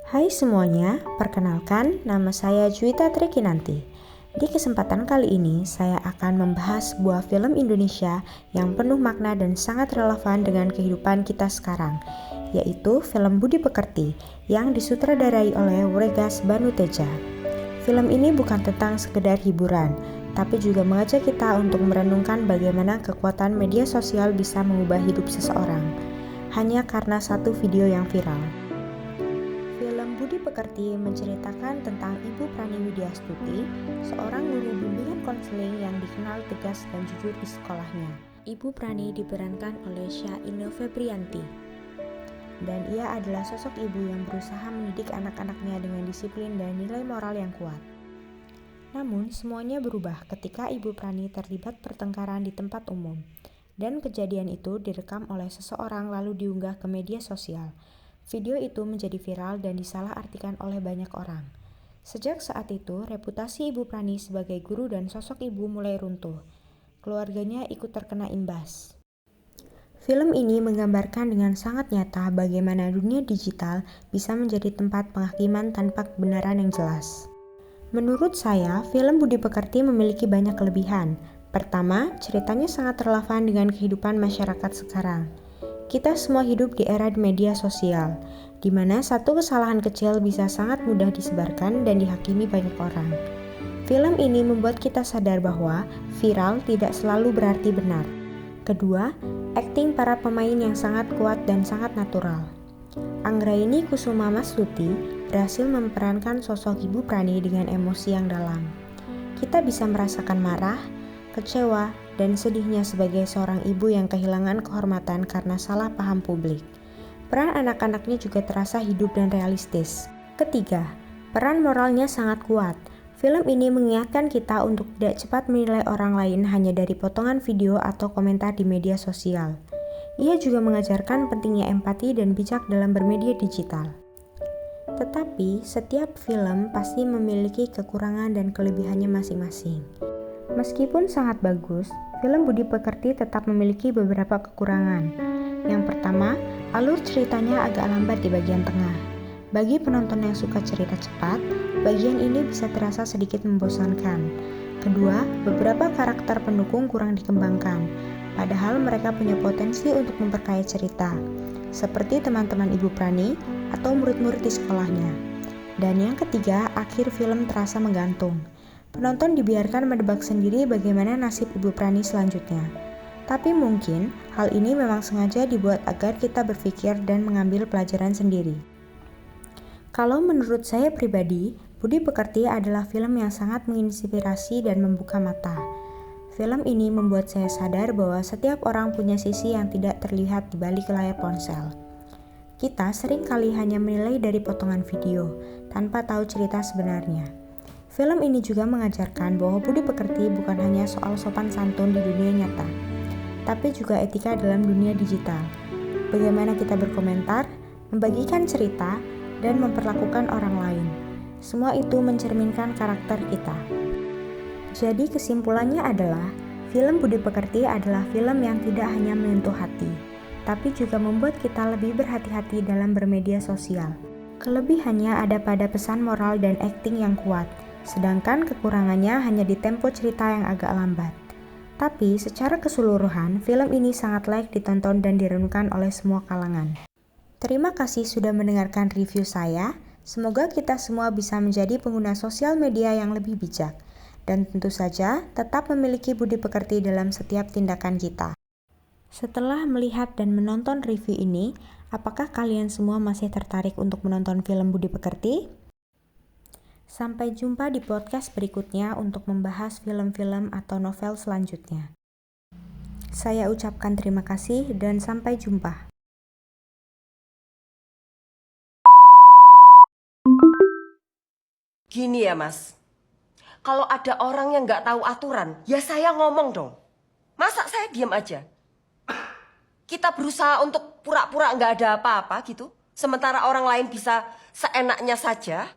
Hai semuanya, perkenalkan nama saya Juwita Trekinanti. Di kesempatan kali ini saya akan membahas sebuah film Indonesia yang penuh makna dan sangat relevan dengan kehidupan kita sekarang, yaitu film Budi Pekerti yang disutradarai oleh Wregas Banuteja. Film ini bukan tentang sekedar hiburan, tapi juga mengajak kita untuk merenungkan bagaimana kekuatan media sosial bisa mengubah hidup seseorang, hanya karena satu video yang viral. Film Budi Pekerti menceritakan tentang Ibu Prani Widyastuti, seorang guru bimbingan konseling yang dikenal tegas dan jujur di sekolahnya. Ibu Prani diperankan oleh Syaina Febrianti, dan ia adalah sosok ibu yang berusaha mendidik anak-anaknya dengan disiplin dan nilai moral yang kuat. Namun, semuanya berubah ketika Ibu Prani terlibat pertengkaran di tempat umum, dan kejadian itu direkam oleh seseorang lalu diunggah ke media sosial. Video itu menjadi viral dan disalahartikan oleh banyak orang. Sejak saat itu, reputasi Ibu Prani sebagai guru dan sosok ibu mulai runtuh. Keluarganya ikut terkena imbas. Film ini menggambarkan dengan sangat nyata bagaimana dunia digital bisa menjadi tempat penghakiman tanpa kebenaran yang jelas. Menurut saya, film Budi Pekerti memiliki banyak kelebihan. Pertama, ceritanya sangat relevan dengan kehidupan masyarakat sekarang. Kita semua hidup di era media sosial, di mana satu kesalahan kecil bisa sangat mudah disebarkan dan dihakimi banyak orang. Film ini membuat kita sadar bahwa viral tidak selalu berarti benar. Kedua, akting para pemain yang sangat kuat dan sangat natural. Anggraini Kusuma Mastuti berhasil memerankan sosok Ibu Prani dengan emosi yang dalam. Kita bisa merasakan marah, kecewa, dan sedihnya sebagai seorang ibu yang kehilangan kehormatan karena salah paham publik. Peran anak-anaknya juga terasa hidup dan realistis. Ketiga, peran moralnya sangat kuat. Film ini mengingatkan kita untuk tidak cepat menilai orang lain hanya dari potongan video atau komentar di media sosial. Ia juga mengajarkan pentingnya empati dan bijak dalam bermedia digital. Tetapi, setiap film pasti memiliki kekurangan dan kelebihannya masing-masing. Meskipun sangat bagus, film Budi Pekerti tetap memiliki beberapa kekurangan. Yang pertama, alur ceritanya agak lambat di bagian tengah. Bagi penonton yang suka cerita cepat, bagian ini bisa terasa sedikit membosankan. Kedua, beberapa karakter pendukung kurang dikembangkan, padahal mereka punya potensi untuk memperkaya cerita, seperti teman-teman Ibu Prani atau murid-murid di sekolahnya. Dan yang ketiga, akhir film terasa menggantung. Penonton dibiarkan menebak sendiri bagaimana nasib Ibu Prani selanjutnya. Tapi mungkin hal ini memang sengaja dibuat agar kita berpikir dan mengambil pelajaran sendiri. Kalau menurut saya pribadi, Budi Pekerti adalah film yang sangat menginspirasi dan membuka mata. Film ini membuat saya sadar bahwa setiap orang punya sisi yang tidak terlihat di balik layar ponsel. Kita sering kali hanya menilai dari potongan video, tanpa tahu cerita sebenarnya. Film ini juga mengajarkan bahwa Budi Pekerti bukan hanya soal sopan santun di dunia nyata, tapi juga etika dalam dunia digital. Bagaimana kita berkomentar, membagikan cerita, dan memperlakukan orang lain. Semua itu mencerminkan karakter kita. Jadi kesimpulannya adalah, film Budi Pekerti adalah film yang tidak hanya menyentuh hati, tapi juga membuat kita lebih berhati-hati dalam bermedia sosial. Kelebihannya ada pada pesan moral dan akting yang kuat, sedangkan kekurangannya hanya di tempo cerita yang agak lambat. Tapi secara keseluruhan, film ini sangat layak ditonton dan direnungkan oleh semua kalangan. Terima kasih sudah mendengarkan review saya. Semoga kita semua bisa menjadi pengguna sosial media yang lebih bijak. Dan tentu saja tetap memiliki budi pekerti dalam setiap tindakan kita. Setelah melihat dan menonton review ini, apakah kalian semua masih tertarik untuk menonton film Budi Pekerti? Sampai jumpa di podcast berikutnya untuk membahas film-film atau novel selanjutnya. Saya ucapkan terima kasih dan sampai jumpa. Gini ya mas, kalau ada orang yang nggak tahu aturan, ya saya ngomong dong. Masa saya diam aja? Kita berusaha untuk pura-pura nggak ada apa-apa gitu, sementara orang lain bisa seenaknya saja.